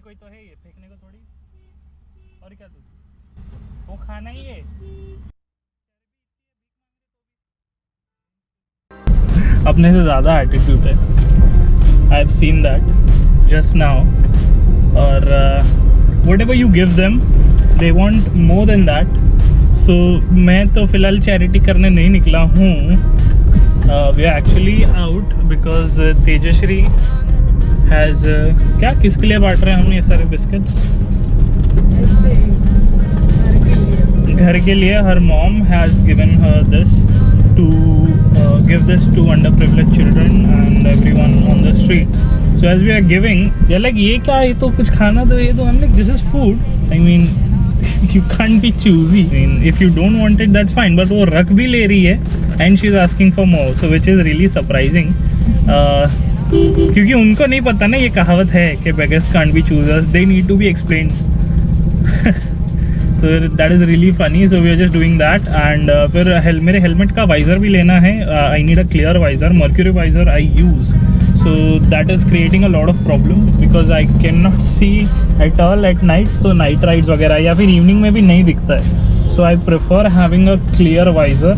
कोई तो है ये फेंकने को थोड़ी। और क्या तू वो खाना ही है। अपने से ज़्यादा एटीट्यूड है। I have seen that just now. और whatever you give them they want more than that. So मैं तो फ़िलहाल चैरिटी करने नहीं निकला हूँ। We are actually out because Tejashree has क्या किसके लिए बांट रहे हैं हम ये सारे बिस्किट्स? घर के लिए। Her mom has given her this to give this to underprivileged children and everyone on the street. So as we are giving, they're like, ये क्या, ये तो कुछ खाना दो, ये तो। I'm like, this is food. I mean, you can't be choosy. I mean, if you don't want it, that's fine. But वो रख भी ले रही है and she's asking for more, so which is really surprising. क्योंकि उनको नहीं पता ना ये कहावत है कि beggars can't be choosers. They need to be explained. So that is really funny. So we are just doing that and फिर मेरे हेलमेट का वाइज़र भी लेना है. I need a clear visor. Mercury visor I use. So that is creating a lot of problem because I cannot see at all at night. So night rides वगैरह या फिर evening में भी नहीं दिखता है. So I prefer having a clear visor.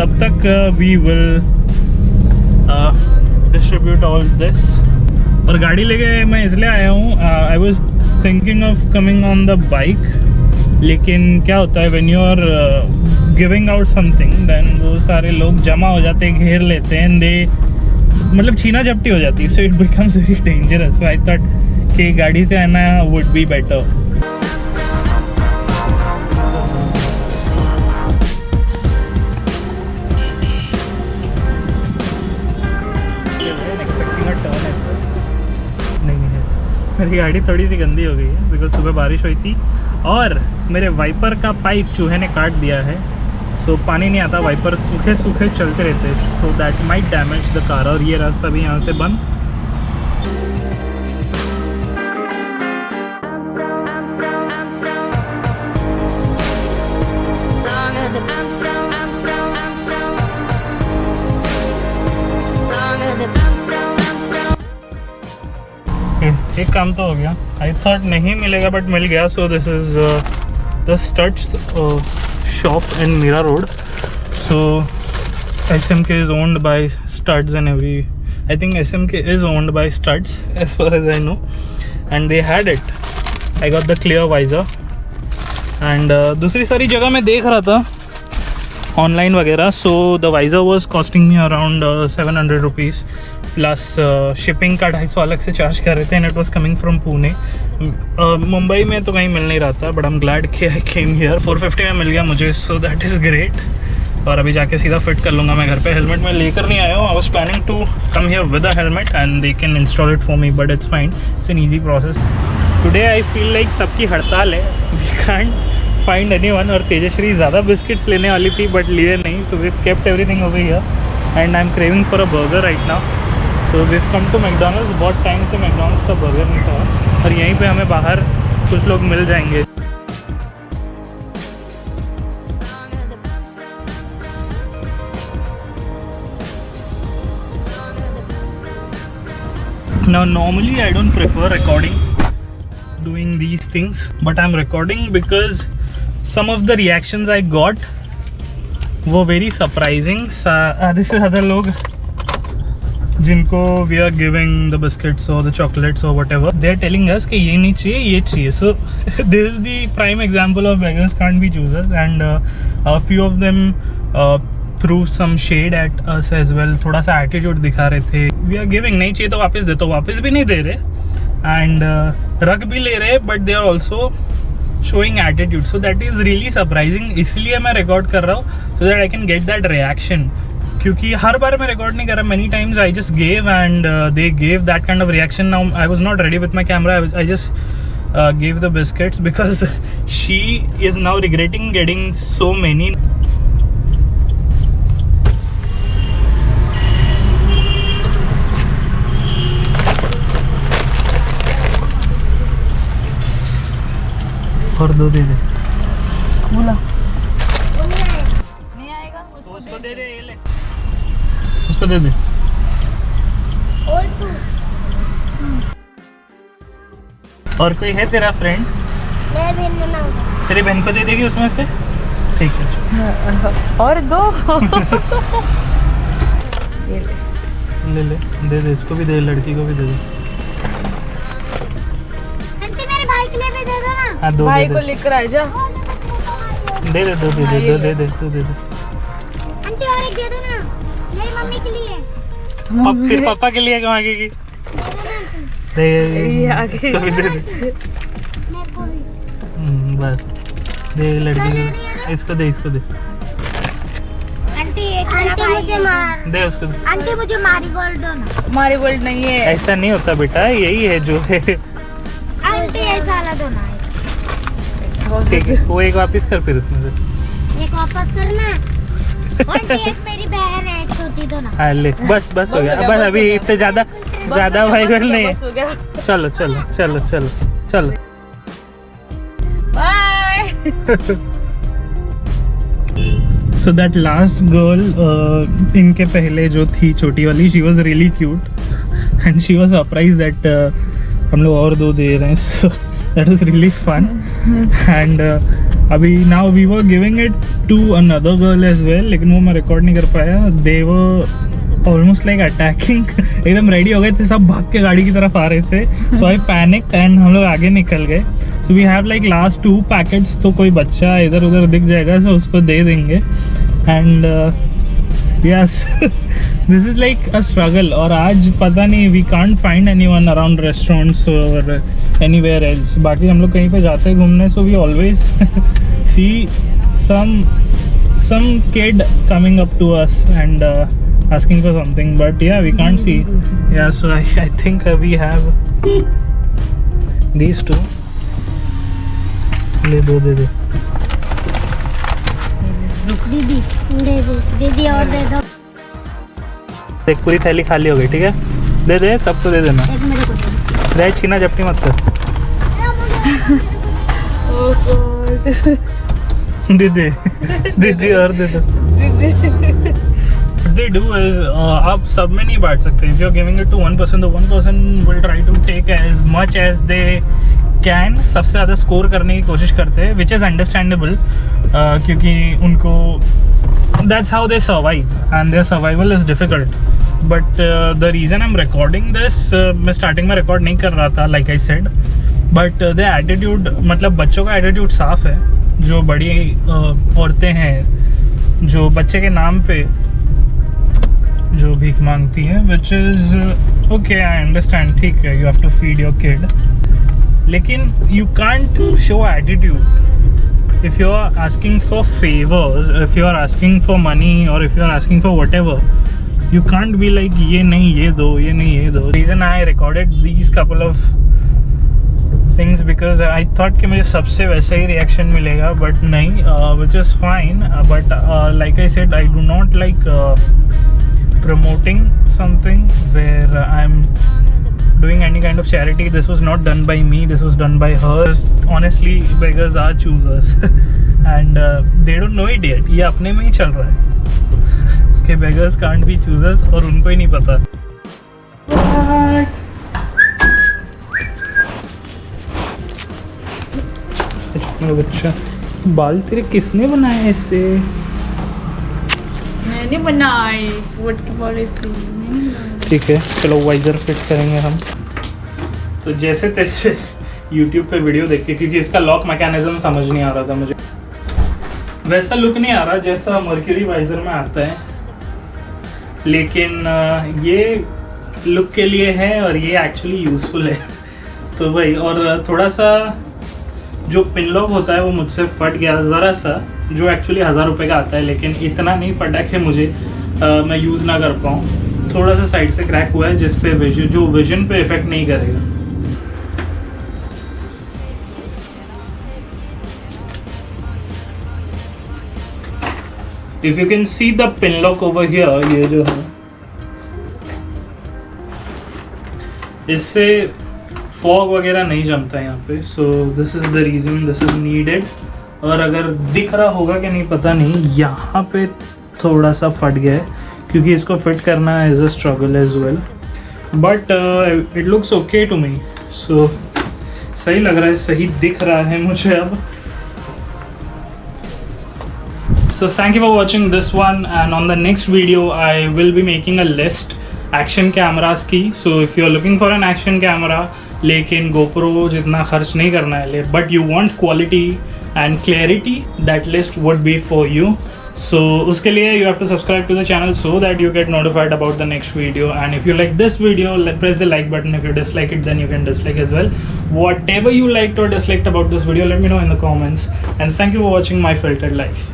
तब तक we will distribute all this. और गाड़ी लेके मैं इसलिए आया हूँ. I was thinking of coming on the bike. लेकिन क्या होता है when you are giving out something then वो सारे लोग जमा हो जाते हैं, घेर लेते हैं, दे मतलब छीना झपटी हो जाती है. So it becomes very dangerous. So I thought कि गाड़ी से आना वुड बी बेटर. मेरी गाड़ी थोड़ी सी गंदी हो गई है बिकॉज सुबह बारिश हुई थी और मेरे वाइपर का पाइप चूहे ने काट दिया है. सो पानी नहीं आता, वाइपर सूखे सूखे चलते रहते हैं. So that might damage the car. और ये रास्ता भी यहाँ से बंद. एक काम तो हो गया. आई थॉट नहीं मिलेगा बट मिल गया. So this is the studs shop in Mira road. So SMK is owned by Studs and every. I think SMK is owned by Studs as far as I know, and they had it. I got the clear visor. And दूसरी सारी जगह मैं देख रहा था online वगैरह. So the visor was costing me around 700 rupees plus shipping का 250 अलग से चार्ज कर रहे थे. And it was coming from Pune. Mumbai में तो कहीं मिल नहीं रहा था बट आई एम ग्लैड कि आई केम हियर. 450 में मिल गया मुझे. So that is great. और अभी जाके सीधा फिट कर लूँगा मैं घर पे. हेलमेट में लेकर नहीं आया हूँ. I was planning to come here with a helmet and they can install it for me but it's fine. It's an easy process. Today I feel like सबकी हड़ताल है. We can't find anyone. और तेजश्री ज़्यादा biscuits लेने वाली थी but लिए नहीं. So we kept everything over here and I am craving for a burger right now. So we come to McDonald's. बहुत टाइम से मैकडॉनल्ड्स का बर्गर नहीं था और यहीं पे हमें बाहर कुछ लोग मिल जाएंगे. Now normally I don't prefer recording doing these things but I'm recording because some of the reactions I got were very surprising. आधे से ज़्यादा लोग जिनको we are giving the biscuits or the chocolates or whatever, they are telling us कि ये नहीं चाहिए, ये चाहिए. So this is the prime example of beggars can't be choosers. And a few of them threw some shade at us as well. थोड़ा सा attitude दिखा रहे थे. We are giving, नहीं चाहिए तो वापस दे, तो वापस भी नहीं दे रहे. And रख भी ले रहे but they are also showing attitude. So that is really surprising. इसलिए मैं record कर रहा हूँ so that I can get that reaction. क्योंकि हर बार मैं रिकॉर्ड नहीं कर रहा. many times I just gave and they gave that kind of reaction. Now I was not ready with my camera. I just gave the biscuits because she is now regretting getting so many. और दो दे दे. बोला नहीं आएगा. उसको दे दे. ये ले, उसको दे दे. और कोई है तेरा फ्रेंड? मैं बहन बनाऊंगा। तेरी बहन को दे देगी उसमें से? ठीक है। और दो। ले ले, दे दे, इसको भी दे, लड़की को भी दे दे। आंटी मेरे भाई के लिए भी दे दो ना। हाँ, दो भाई दे को दे। लेकर आ जा। दे दे, दो दे दे, दो दे दे, दो दे दे। आंटी और एक दे दो ना, मेरी मम्मी के लिए। फिर पापा के लिए कहाँ मांगेगी? दे, ये आगे। इसको भी दे दे। मेरे को भी। बस दे लड़की को, इसको दे, इसको दे, आंटी एक आंटी मुझे मार दे उसको दे। आंटी मुझे मैरीगोल्ड दो ना। मैरीगोल्ड नहीं है। ऐसा नहीं होता बेटा, यही है जो है। आंटी ऐसा वाला दो ना। ठीक है, वो एक वापस कर फिर उसमें से। एक वापस करना। आंटी एक मेरी बहन है, एक छोटी दो ना। हाँ ले, बस बस हो गया, बस अभी इतने ज़्यादा वाइरल नहीं है। बस हो गया। चलो चलो चलो चलो चलो। Bye. So that last girl इनके पहले जो थी छोटी वाली, she was really cute and she was surprise that हम लोग और दो दे रहे हैं। So that was really fun and अभी now we were giving it to another girl as well, लेकिन वो मैं रिकॉर्ड नहीं कर पाया। They were almost like attacking, एकदम रेडी हो गए थे, सब भाग के गाड़ी की तरफ आ रहे थे। सो आई पैनिक्ड एंड हम लोग आगे निकल गए। So we have like last 2 packets, तो कोई बच्चा इधर उधर दिख जाएगा तो उसको दे देंगे। And yes, this is like a struggle. और आज पता नहीं, we can't find anyone around restaurants और एनीवेयर एल्स। बाकी हम लोग कहीं पे जाते हैं घूमने, so we always see some kid coming up to us and asking for something, but yeah, we can't see. Yeah, so I think we have these two. ले दो, दे दो। दीदी दे दो, दीदी और दे दो। एक पूरी थैली खाली हो गई, ठीक है? दे दे, सबको दे देना। एक मेरे को दे। रह छीना झपटी मत कर। Oh God. दे दे, दे दे और दे दो। What they do is आप सब में नहीं बांट सकते। If you're giving it to one person, the one person will try to take as much as they can. सबसे ज़्यादा स्कोर करने की कोशिश करते हैं, which is understandable, क्योंकि उनको that's how they survive and their survival is difficult. But the reason I'm recording this, मैं starting में record नहीं कर रहा था, like I said, but the attitude, मतलब बच्चों का attitude साफ है। जो बड़ी औरतें हैं जो बच्चे के नाम पे जो भीख मांगती हैं, which is okay, I understand, ठीक है, you have to feed your kid, लेकिन you can't show attitude if you are asking for favours, if you are asking for money और if you are asking for whatever, you can't be like ये नहीं ये दो, ये नहीं ये दो। Reason I recorded these couple of things because I thought कि मुझे सबसे वैसा ही reaction मिलेगा, but नहीं, which is fine, but like I said, I do not like promoting something where I'm doing any kind of charity. This was not done by me, this was done by her. Honestly, beggars are choosers and they don't know it yet. ये अपने में ही चल रहा है कि beggars can't be choosers और उनको ही नहीं पता। बच्चा, बाल तेरे किसने बनाए ऐसे? मैंने बनाई, वोट की पॉलिसी। ठीक है, चलो वाइजर फिट करेंगे हम। तो जैसे तैसे YouTube पे वीडियो देख के, क्योंकि इसका लॉक मैकेनिज्म समझ नहीं आ रहा था मुझे, वैसा लुक नहीं आ रहा जैसा मर्क्यूरी वाइजर में आता है, लेकिन ये लुक के लिए है और ये एक्चुअली यूज़फुल है। तो भाई, और थोड़ा सा जो पिन लॉक होता है वो मुझसे फट गया ज़रा सा, जो एक्चुअली 1000 रुपये का आता है, लेकिन इतना नहीं फटा कि मुझे मैं यूज़ ना कर पाऊँ। थोड़ा सा साइड से क्रैक हुआ है जिस पे विजन पे इफेक्ट नहीं करेगा। If you can see the pin lock over here, ये जो है इससे फॉग वगैरह नहीं जमता है यहाँ पे, so this is the reason this is needed. और अगर दिख रहा होगा कि नहीं पता नहीं, यहाँ पे थोड़ा सा फट गया है क्योंकि इसको फिट करना is a struggle as well, but it looks okay to me. So सही लग रहा है, सही दिख रहा है मुझे अब. So thank you for watching this one, and on the next video I will be making a list action cameras की. So if you are looking for an action camera लेकिन GoPro जितना खर्च नहीं करना है, but you want quality and clarity, that list would be for you. So उसके लिए you have to subscribe to the channel so that you get notified about the next video. And if you like this video, press the like button. If you dislike it, then you can dislike as well. Whatever you liked or disliked about this video, let me know in the comments. And thank you for watching My Filtered Life.